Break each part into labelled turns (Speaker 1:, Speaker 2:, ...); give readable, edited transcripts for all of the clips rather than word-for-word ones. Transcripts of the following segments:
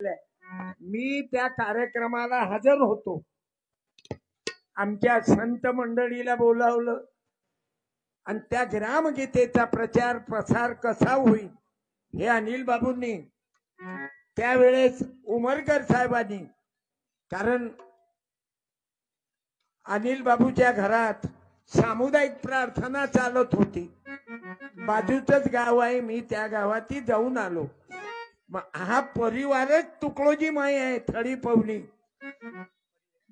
Speaker 1: मी त्या कार्यक्रमाला हजर होतो. आमच्या संत मंडळीला बोलावलं आणि त्या ग्रामगीतेचा प्रचार प्रसार कसा होईल हे अनिल बाबूंनी त्यावेळेस उमरकर साहेबांनी, कारण अनिल बाबूच्या घरात सामुदायिक प्रार्थना चालत होती. बाजूचंच गाव आहे, मी त्या गावाती जाऊन आलो. हा परिवारच तुकडोजी माई आहे, थडी पवनी,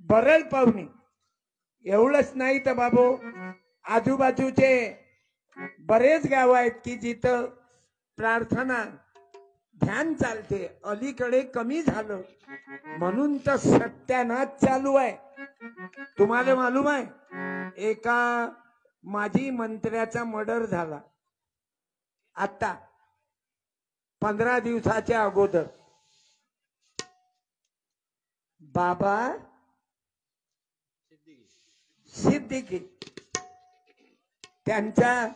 Speaker 1: बरळ पवनी. एवढंच नाही तर बाबू आजूबाजूचे बरेच गाव आहेत की जिथं प्रार्थना ध्यान चालते. अलीकडे कमी झालं म्हणून तर सत्यानाश चालू आहे. तुम्हाला मालूम आहे, एका माजी मंत्र्याचा मर्डर झाला आता 15 दिवसाच्या अगोदर. बाबा सिद्दीकी त्यांचा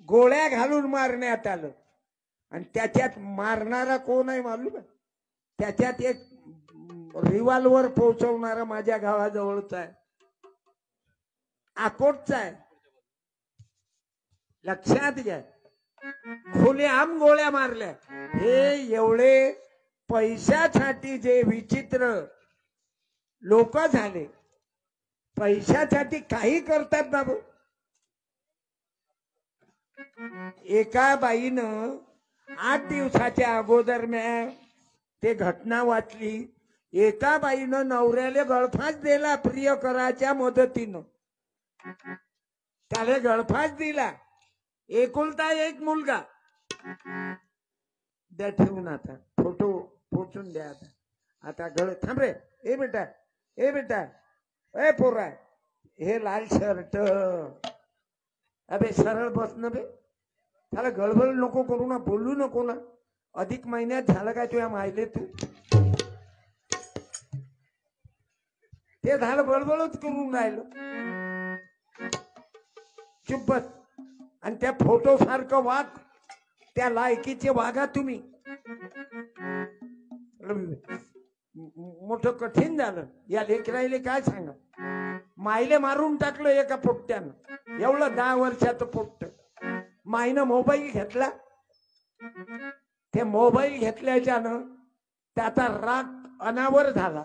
Speaker 1: गोळ्या घालून मारण्यात आलं. आणि त्याच्यात मारणारा कोण आहे मालूम आहे? त्याच्यात एक रिव्हॉल्वर पोहोचवणारा माझ्या गावाजवळचा आहे, अकोटचा आहे. लक्षात घ्या, खुलेआम गोळ्या मारल्या. हे एवढे पैशासाठी जे विचित्र लोक झाले, पैशासाठी काही करतात बाबू. एका बाईनं 8 दिवसाच्या अगोदर मी ते घटना वाचली. एका बाईनं नवऱ्याला गळफास दिला प्रियकराच्या मदतीनं. त्याला गळफास दिला, एकुलता एक मुलगा. द्या ठेवून, आता फोटो पोचून द्या. आता गळ थांब रे, ए बेटा, ए बेटा, ए पोरा, हे लाल शर्ट, अबे सरळ बस ना बे. त्याला गळबळ नको करू ना, बोलू नको ना. अधिक महिन्यात झालं काय तुझ्या माहिले? तू ते झालं, बळबळच करून राहिलं. चुप्पत. आणि त्या फोटो सारखं वाघ, त्या लायकीचे वाघा तुम्ही. मोठं कठीण झालं. या लेकराईले काय सांगा, माईले मारून टाकलं एका पोट्ट्यानं. एवढं 10 वर्षाचं पोट्ट. माईनं मोबाईल घेतला. ते मोबाईल घेतल्याच्यानं त्याचा राग अनावर झाला.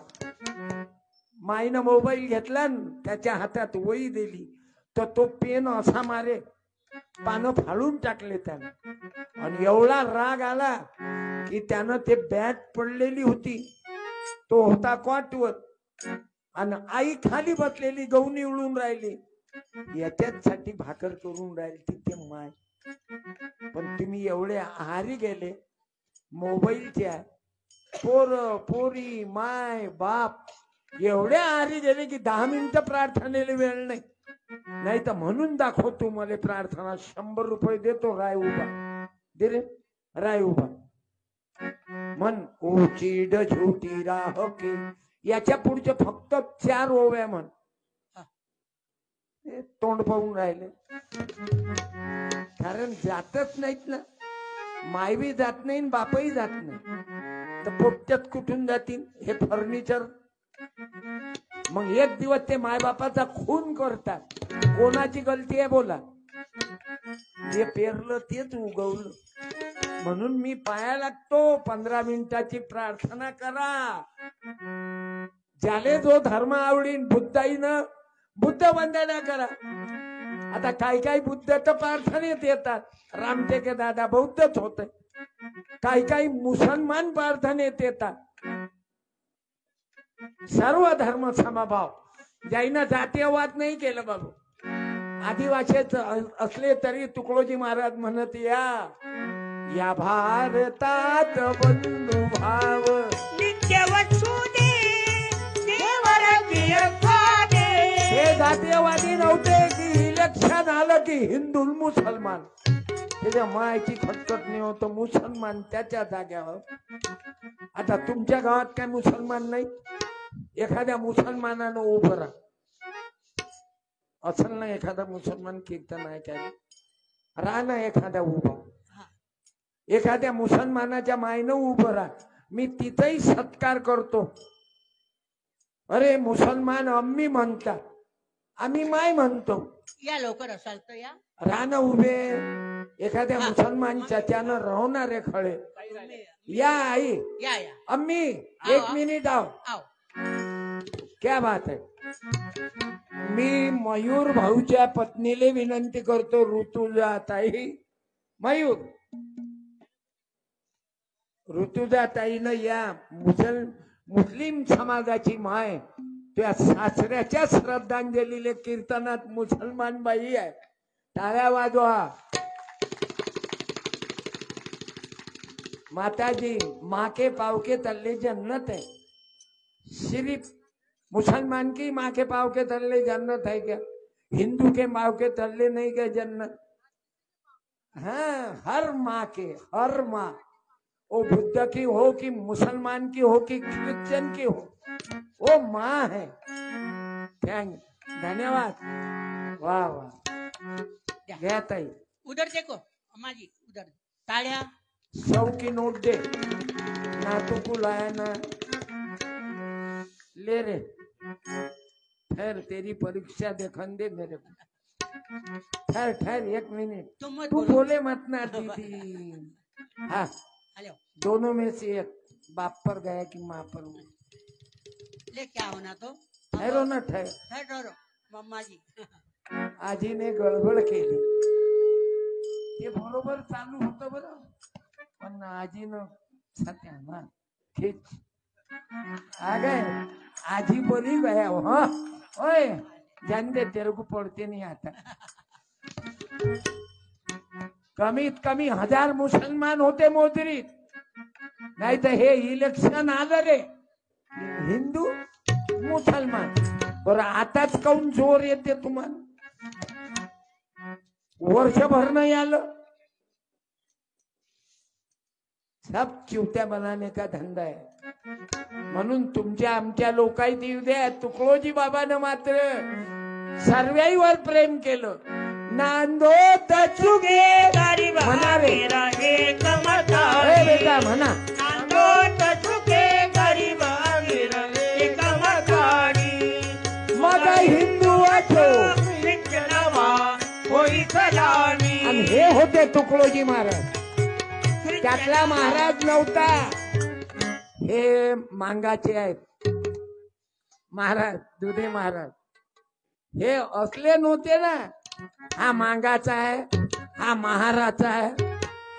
Speaker 1: माईनं मोबाईल घेतला, त्याच्या हातात वही दिली, तर तो पेन असा मारे, पानं फाडून टाकले त्यानं. आणि एवढा राग आला की त्यानं ते बॅट पडलेली होती, तो होता कॉटवर, आणि आई खाली बसलेली गहू निवडून राहिली. याच्यासाठी भाकर करून राहिली तिथे माय. पण तुम्ही एवढे आहारी गेले मोबाईलच्या. पोर पोरी माय बाप एवढे आहारी गेले की 10 मिनिटं प्रार्थनेला वेळ नाही. नाही तर म्हणून दाखवतो मला प्रार्थना. 100 रुपये देतो, राय उभा दे रे, राय उभा म्हण. ओची छोटी राह की, याच्या पुढचे फक्त 4 ओव्या म्हण. तोंड पाहून राहिले, कारण जातच नाहीत ना. मायवी जात नाही, बापही जात नाही, तर पोट्यात कुठून जातील हे फर्निचर. मग एक दिवस ते मायबापाचा खून करतात. कोणाची गलती आहे बोला? जे पेरलं तेच उगवलं. म्हणून मी पाया लागतो, 15 मिनिटाची प्रार्थना करा. ज्याले जो धर्म आवडीन, बुद्धाईनं बुद्ध वंदना करा. आता काही काही बुद्ध तर प्रार्थनेत येतात. रामटेके दादा बौद्धच होते. काही काही मुसलमान प्रार्थनेत येतात. सर्व धर्म समभाव. ज्यानं जातीयवाद नाही केलं बाबू. आदिवासीच असले तरी तुकडोजी महाराज म्हणत, या भारतात बंधू भाव हे जातीयवादी नव्हते की इलेक्शन आलं की हिंदू मुसलमान. त्याच्या मायची खटखटणी होतं, मुसलमान त्याच्या जाग्यावर. आता तुमच्या गावात काय मुसलमान नाही? एखाद्या मुसलमानानं उभं राहा. असल ना एखादा मुसलमान कीर्तन ऐकायला, राहा ना एखाद्या उभा. एखाद्या मुसलमानाच्या मायनं उभं राहा. मी तिथंही सत्कार करतो. अरे मुसलमान अम्मी म्हणतात, आम्ही माय म्हणतो.
Speaker 2: या लवकर असाल तर या.
Speaker 1: रान उभे एखाद्या मुसलमान चाच्यानं राहणारे खळे. या आई,
Speaker 2: या या
Speaker 1: अम्मी एक मिनिट आओ.
Speaker 2: आओ.
Speaker 1: क्या बात है. मी मयूर भाऊच्या पत्नीले विनंती करतो, ऋतुजाताई. मयूर, ऋतुजाताईनं या मुस्लिम समाजाची माय त्या सासऱ्याच्या श्रद्धांजलीले कीर्तनात मुसलमान बाई आहे. टाळ्या वाजवा. माताजी माँ के पाव के तल्ले जन्नत है. सिर्फ मुसलमान की माँ के पाव के तल्ले जन्नत है क्या? हिंदू के पाव के तल्ले नहीं क्या जन्नत? हाँ, हर माँ के, हर माँ, वो बुद्ध की हो कि मुसलमान की हो कि क्रिश्चियन की हो, वो माँ है. थैंक, धन्यवाद. वाह वाह. घ्या ताई.
Speaker 2: उधर देखो अम्मा जी, उधर. ताळ्या.
Speaker 1: 100 की नोट दे. नातू को लाया ना, ले रे. ठहर, तेरी परीक्षा देखन दे मेरे को. ठहर ठहर एक मिनट. तू बोले मत ना दीदी. हाँ, दोनों में से एक, बाप पर गया कि माँ पर.
Speaker 2: ले क्या होना तो.
Speaker 1: ठहरो ना, ठहर.
Speaker 2: ठहरो मम्मा जी.
Speaker 1: आजीने गडबड केली. हे बरोबर चालू होतं बरं, पण आजीनं सत्या खीच आ गए. आजी बोली गया हो. ओए जान दे, तेरे को पढ़ते नहीं आता. कमीत कमी 1000 मुसलमान होते मोजरीत. नाही तर हे इलेक्शन आलं रे, हिंदू मुसलमान. बरं आताच काऊन जोर येते तुम्हाला? वर्षभर नाही आलं. सब चिवत्या बनाने का धंदा आहे. म्हणून तुमच्या आमच्या लोकांनी येऊ द्या. तुकडोजी बाबानं मात्र सर्वांवर प्रेम केलं. नांदो तचुगे म्हणा रे बेटा, म्हणा. मग हिंदू वाचो. आणि हे होते तुकडोजी महाराज. त्यातला महाराज नव्हता. हे मांगाचे आहेत महाराज, दुधे महाराज. हे असले नव्हते ना. हा मांगाचा आहे, हा महाराचा आहे,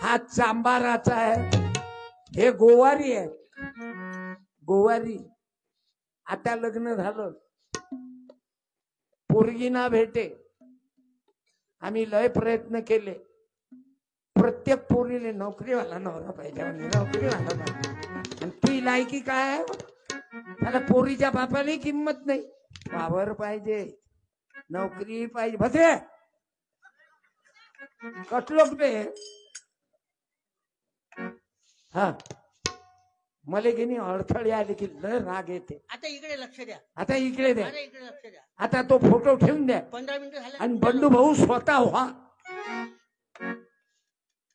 Speaker 1: हा चांबाराचा आहे. हे गोवारी आहे, गोवारी. आता लग्न झालं, पोरगी ना भेटे. आम्ही लय प्रयत्न केले. प्रत्येक पोरीले नोकरीवाला नवरा पाहिजे, नोकरीवाला नवरा. आणि ती लायकी काय आहे? त्याला पोरीच्या बापाला किंमत नाही. वावर पाहिजे, नोकरी पाहिजे. भसे कटलोक ते. हा, मला की नाही अडथळे आले की लय राग येते.
Speaker 2: आता इकडे लक्ष द्या.
Speaker 1: आता इकडे द्या.
Speaker 2: इकडे लक्ष द्या.
Speaker 1: आता तो फोटो ठेवून द्या.
Speaker 2: 15 मिनिटं झाले.
Speaker 1: आणि बंडू भाऊ स्वतः व्हा.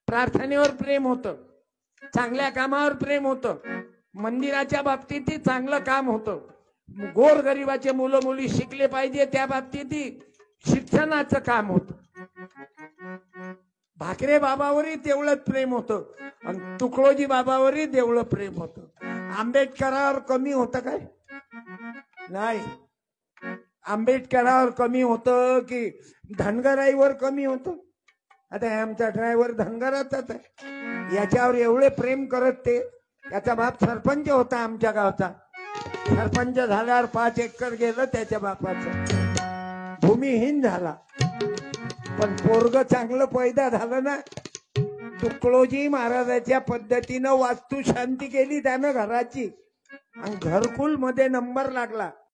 Speaker 1: प्रार्थनेवर प्रेम होतं, चांगल्या कामावर प्रेम होतं, मंदिराच्या बाबतीतही चांगलं काम होतं. गोरगरिबाचे मुलं मुली शिकले पाहिजे त्या बाबतीतही शिक्षणाचं काम होतं. भाकरे बाबावरही तेवढंच प्रेम होतं आणि तुकडोजी बाबावरही तेवढं प्रेम होतं. आंबेडकरावर कमी होतं काय? नाही. आंबेडकरावर कमी होतं की धनगराईवर कमी होतं? आता आमचा ड्रायव्हर धनगराचाच आहे. याच्यावर एवढे प्रेम करत ते. त्याचा बाप सरपंच होता आमच्या गावचा. सरपंच झाल्यावर 5 एकर गेलं त्याच्या बापाचं. भूमिहीन झाला. पण पोरग चांगलं पैदा झालं ना. तुकडोजी महाराजाच्या पद्धतीनं वास्तू शांती केली त्यानं घराची. आणि घरकुल मध्ये नंबर लागला.